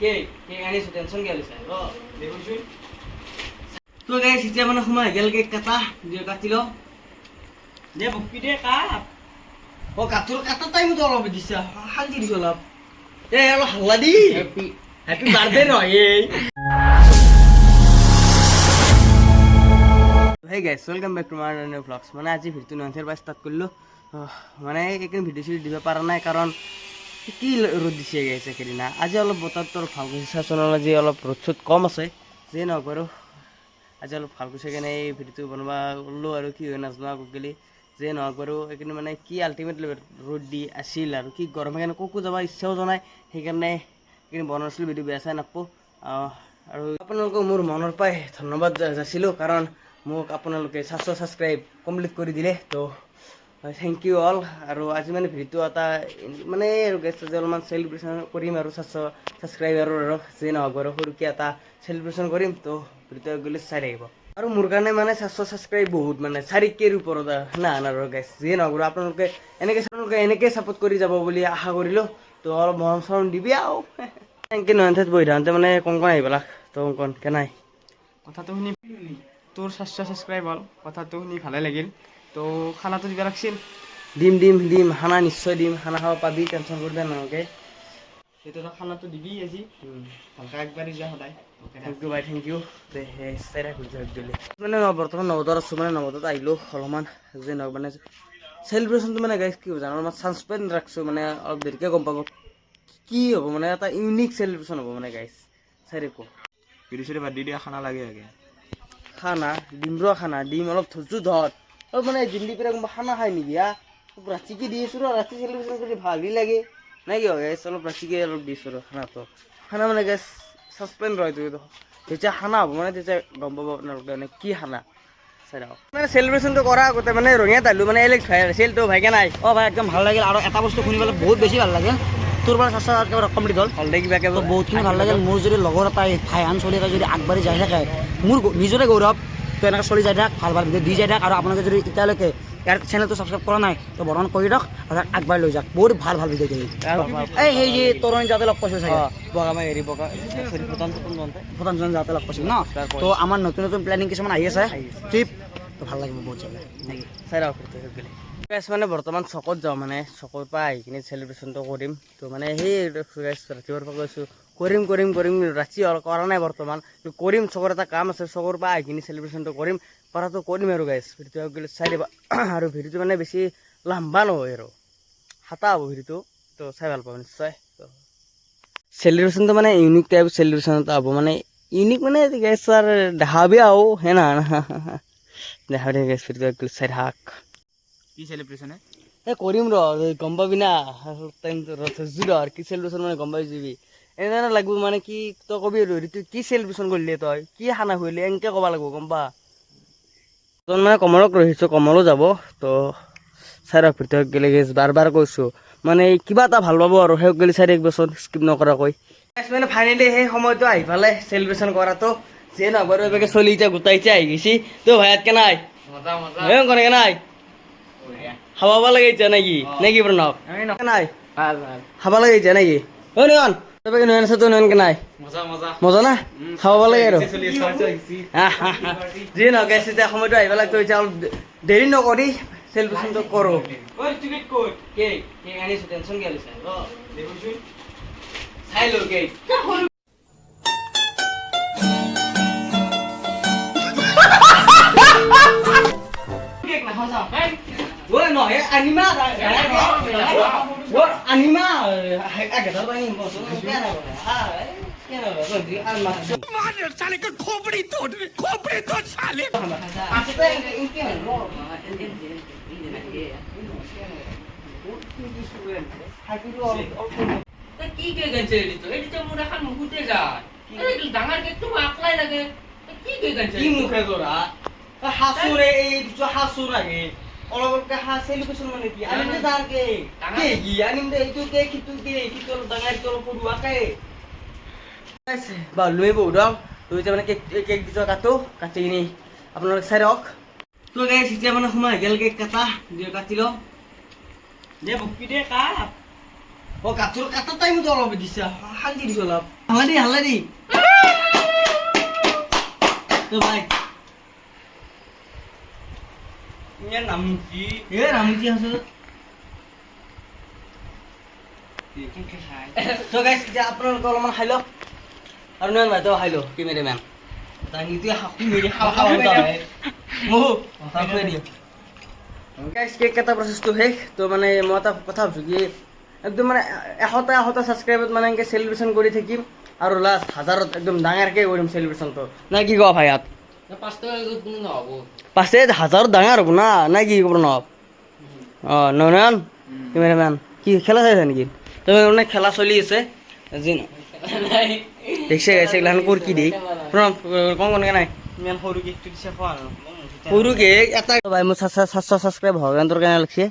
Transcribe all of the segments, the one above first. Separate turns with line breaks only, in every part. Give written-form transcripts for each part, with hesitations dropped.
cake আনিছো tension কিয় লৈছা দেখোন তো গাইছ এতিয়া মানে সোমাই গেল কেক কাটা দিয়ে কাটি ল দে বকি দে কাট ও কাটোৰ কাটা টাইমত অলপ দিছা হালদি দিছ অলপ অলপ হাল্লা দি হেপি বাৰ্থডে নহয় hey guys welcome back to my new blogs মানে আজি ভিডিঅ'টো নন্থেৰ পৰা ষ্টাৰ্ট কৰিলোঁ মানে এইখিনি ভিডিঅ' চিডিঅ' দিব পৰা নাই কাৰণ কি ৰ'দ দিছে গাইছ একেদিনা আজি অলপ বতৰটো ভাল গৈছে চাচোন আজি অলপ ৰ'দ চ'দ কম আছে যে নহওক বাৰু আজি অলপ ভাল কৈছে কাৰণে এই ভিডিঅ'টো বনাব ওলালোঁ আৰু কি হয় নাজানো আকৌ গেলি যে নহওক বাৰু এইখিনি মানে কি আল্টিমেটলি ৰ'দ দি আছিল আৰু কি গৰম সেইকাৰণে ক'তো যাব ইচ্ছাও জনাই সেইকাৰণে এইখিনি বনাইছিলোঁ ভিডিঅ' বেয়া চাই নাপাব আৰু আপোনালোকক মোৰ মনৰ পৰাই ধন্যবাদ যাচিলোঁ কাৰণ মোক আপোনালোকে 700 ছাবস্ক্ৰাইব কমপ্লিট কৰি দিলে তো থেংক ইউ অল আৰু আজি মানে ভিডিঅ'টো এটা মানে আৰু গেষ্ট অলপমান চেলিব্ৰেশ্যন কৰিম আৰু 700 ছাবস্ক্ৰাইবাৰৰ আৰু যে নহওক বাৰু সৰুকৈ এটা চেলিব্ৰেশ্যন কৰিম তো ভিডিঅ'টো গ'লে চাই থাকিব আৰু মোৰ কাৰণে মানে 700 ছাবস্ক্ৰাইব বহুত মানে 4Kৰ ওপৰত না আৰু গেষ্ট যে নহওক বাৰু আপোনালোকে এনেকৈ ছাপোৰ্ট কৰি যাব বুলি আশা কৰিলোঁ তো অলপ মৰম চৰম দিবি আৰু থেংক ইউ নয়ন ঠাইত বহি থাকোঁতে মানে কংকণ আহি পেলাক তো কংকণ কেনাই
কথাটো শুনি তোৰ 700 ছাবস্ক্ৰাইব হ'ল কথাটো শুনি ভালে লাগিল তো খানাটো দিব লাগিছিল
দিম খানা নিশ্চয় দিম খানা খাব পাবি টেনশ্যন কৰিলে নালাগে
সেইটো খানাটো দিবি আজি ভালকৈ আগবাঢ়ি যা সদায়
thank you bye thank you দে চাই থাক দিলে মানে বৰ্তমান নৱদত আছোঁ মানে নৱদত আহিলোঁ অলপমান যে নহওক মানে চেলিব্ৰেশ্যনটো মানে গাইছ কি হ'ব জানো অলপমান ছাছপেণ্ড ৰাখিছোঁ মানে অলপ দেৰিকৈ গম পাব কি হ'ব মানে এটা ইউনিক চেলিব্ৰেশ্যন হ'ব মানে গাইছ চাই থাকোঁ
ভিডিঅ' চিডিঅ' বাদ দি দিয়া খানা লাগে
খানা দিম ৰ খানা দিম অলপ ধৈৰ্য ধৰ অলপ মানে জিন্দি পেলাই কোনোবা খানা খাই নেকি ৰাতিকে দি আছোঁ ৰ ৰাতি চেলিব্ৰেশ্যন কৰি ভালেই লাগে নাই কি হয় গেছ অলপ ৰাতিকে অলপ দিছোঁ ৰ খানাটো খানা মানে গেছ ছাছপেণ্ড ৰয় তেতিয়া খানা হ'ব মানে তেতিয়া গম পাব আপোনালোকে মানে কি খানা চাই থাকক মানে চেলিব্ৰেশ্যনটো কৰা আগতে মানে ৰঙিয়াত আহিলোঁ মানে এলেক্স ভাই আছিল তো ভাইকে নাই
ভাই একদম ভাল লাগিল আৰু এটা বস্তু শুনি পেলাই বহুত বেছি ভাল লাগিল তোৰ পৰা 700 একেবাৰে কমপ্লিট হ'ল
ভাল লাগি কিবাকে
বহুতখিনি ভাল লাগিল মোৰ যদি লগৰ এটাই ভাইহান চলি এটা যদি আগবাঢ়ি যাই থাকে মোৰ নিজৰে গৌৰৱ তো এনেকৈ চলি যাই থাক ভাল ভিডিঅ' দি যাই থাক আৰু আপোনালোকে যদি এতিয়ালৈকে ইয়াৰ চেনেলটো ছাবস্ক্ৰাইব কৰা নাই তো বৰ্তমান কৰি দিয়ক আৰু আগবাঢ়ি লৈ যাওক বহুত ভাল ভিডিঅ' দিয়ে সেই যে তৰুণ যাওঁতে লগ পাইছোঁ চাগে
বগা হেৰি বগা
ভূটান যাওঁতে লগ পাইছোঁ ন তো আমাৰ নতুন নতুন প্লেনিং কিছুমান আহি আছে ট্ৰিপ তো ভাল লাগিব বহুত চালে
চাই ৰাখ মানে বৰ্তমান চকত যাওঁ মানে চকৰ পৰা আহি কিনে চেলিব্ৰেশ্যনটো কৰিম তো মানে সেই ৰাতিপুৱাৰ পৰা কৈছোঁ কৰিম ৰাতি কৰা নাই বৰ্তমান কৰিম চকৰ এটা কাম আছে চকৰ পৰা আহি কিনে চেলিব্ৰেশ্যনটো কৰাটো কৰিম আৰু গাইছ ভিডিঅ'টো গ'লে চাই দিবা আৰু ভিডিঅ'টো মানে বেছি লাম্বা নহয় আৰু হাতা হ'ব ভিডিঅ'টো তো চাই ভাল পাব নিশ্চয় তো চেলিব্ৰেশ্যনটো মানে ইউনিক টাইপ চেলিব্ৰেশ্যন এটা হ'ব মানে ইউনিক মানে গাইছ আৰু দেখাবি আৰু হে না দেখাবি গাইছ ভিডিঅ'টো গ'লে চাই থাক
কি চেলিব্ৰেশ্যন
কৰিম ৰ গম পাবি না টাইমটো ধৈৰ্য কি চেলিব্ৰেশ্যন মানে গম পাই যাবি এনেধৰণে লাগিব মানে কি তই কবি আৰু তুই কি চেলিব্ৰেশ্যন কৰিলি তই কি খানা খুৱালি এনেকৈ ক'ব লাগিব গম পা তই মানে কমলক ৰখিছোঁ কমলো যাব তো চাই ৰাখ ভিতৰত গেলে বাৰ কৈছোঁ মানে কিবা এটা ভাল পাব আৰু সেই গেলি চাই থাকিবচোন স্কিপ নকৰাকৈ মানে ফাইনেলি সেই সময়টো আহি পালে চেলিব্ৰেশ্যন কৰাটো যে নহওক বাৰু এবাৰকে চলি এতিয়া গোটাইছে আহি গৈছি তো ভাইয়াত কেনাই কেনে কেনাই খাব লাগে এতিয়া নাকি নাকি প্ৰণৱ নাই খাব লাগে এতিয়া নাকি ঐ নয়ন তই নয়ন আছে তই নয়নকে নাই মজা না খাব লাগে আৰু যি নহওক এতিয়া সময়টো আহিব লাগে এতিয়া অলপ দেৰি নকৰি চেলিব্ৰেশ্যনটো কৰোঁ আনিছোঁ টেনশ্যন কিয় লৈছা চাই লওঁ কেক নহয় আনিমা আনিমা আগেটাৰ পৰা আহিম
কি কেক আনছে এডিটো মোৰ এখন মুখতে যায় ডাঙৰ কেকটো আকলাই লাগে কি কেক আনছে
কি মুখে তোৰা হাসুৰে এই দুটো হাসু লাগে অলপকে চেলিব্ৰেশ্যন মানে কি আনিম দে তাৰ কেক কি আনিম দে এইটো কেক সিটো কেক সিটো ডাঙৰ সিটো সৰুৱা কেক বা লৈ বহুত তো এতিয়া মানে কেক দুটা কাটি কিনি আপোনালোকে চাই ৰখ তো গাইছ এতিয়া মানে সোমাই গেল কেক কাটা দিয়ে কাটি ল দে বকি দে কাট ও কাটোর কাটার টাইম তো অলপ দিছে শান্তি দিছ অলপ হালা দি তো ভাই ইয়ার নাম কি আছে তো গাইস যে আপোনালোকে অলপমান খাই লওক আৰু নয়ন ভাই তো খাই লো কেমেৰামেন তাই নিতে হাকু মেৰি খাওয়া গাইস কেক কাটা প্ৰচেছটো শেষ তো মানে মই এটা কথা ভাবিছোঁ কি একদম মানে এশটা ছাবস্ক্ৰাইবত মানে এনেকৈ চেলিব্ৰেশ্যন কৰি থাকিম আৰু লাষ্ট 1000ত একদম ডাঙৰকৈ কৰিম চেলিব্ৰেশ্যনটো নাই কি কোৱা ভাই ইয়াত
5 টাকা কিন্তু নহ'ব
পাছে 1000 ডাঙৰ হ'ব না নাই কি ক'ব নহ'ব অঁ নয়ন কেমেৰামেন কি খেলা চাইছা নেকি তুমি মানে খেলা চলি আছে আজি দেখছে গাইছে এগিলাখান কৰি কি দেই প্ৰণৱ কনকৈ নাই ইমান সৰু কেকটো দিছে খোৱা সৰু কেক এটা ভাই মোৰ 700 ছাবস্ক্ৰাইব হোৱাৰ কাৰণে তোৰ কাৰণে লাগিছে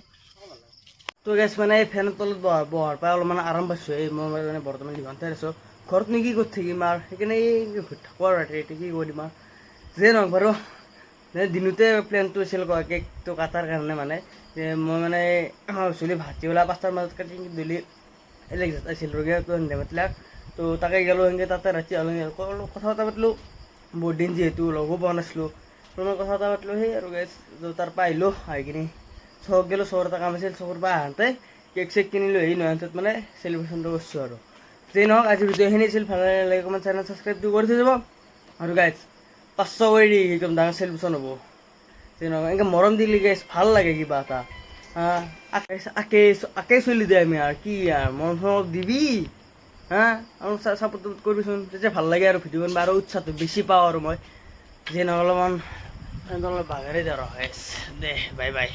তো গেছ মানে এই ফেনৰ তলত বহাৰ পাই অলপমান আৰাম পাইছোঁ এই মই মানে বৰ্তমান দিঘান্তে আছোঁ ঘৰত নো কি কৰি থাকিম আৰু সেইকাৰণে এই থাকোঁ আৰু ৰাতি ৰাতি কি কৰিম আৰু যে নহওক বাৰু দিনতে প্লেনটো আছিল কেকটো কাটাৰ কাৰণে মানে মই মানে ভাবিছিলোঁ ভাটিবেলা 5টাৰ মাজত কাটি দিলি এলেক আছিল ৰোগীটো সন্ধিয়া মাতিলাক তো তাকে গ'লোঁ সেনেকৈ তাতে ৰাতি অলপ কথা পতা পাতিলোঁ বহুত দিন যিহেতু লগো পোৱা নাছিলোঁ মই কথা পতা পাতিলোঁ সেই আৰু গেছ তাৰ পৰা আহিলোঁ আহি কিনি চহক গ'লোঁ চহৰ এটা কাম আছিল চহৰ পৰা আহোঁতে কেক চেক কিনিলোঁ এই নয়নটোত মানে চেলিব্ৰেশ্যনটো কৰিছোঁ আৰু যি নহওক আজি ভিডিঅ'খিনি আছিল ভাল লাগে অকণমান চেনেল ছাবস্ক্ৰাইবটো কৰি থৈ যাব আৰু গাইজ 500 কৰি দি একদম ডাঙৰ চেলিব্ৰেশ্যন হ'ব যি নহওক এনেকৈ মৰম দিলে গাইজ ভাল লাগে কিবা এটা আকে চলি দে আমি আৰু কি আৰু মৰম চৰম দিবি আৰু ছাপোৰ্ট কৰিবিচোন তেতিয়া ভাল লাগে আৰু ভিডিঅ' বনাব আৰু উৎসাহটো বেছি পাওঁ আৰু মই যি নহওক অলপমান বাগেৰে দিয়া ৰ দে বাই বাই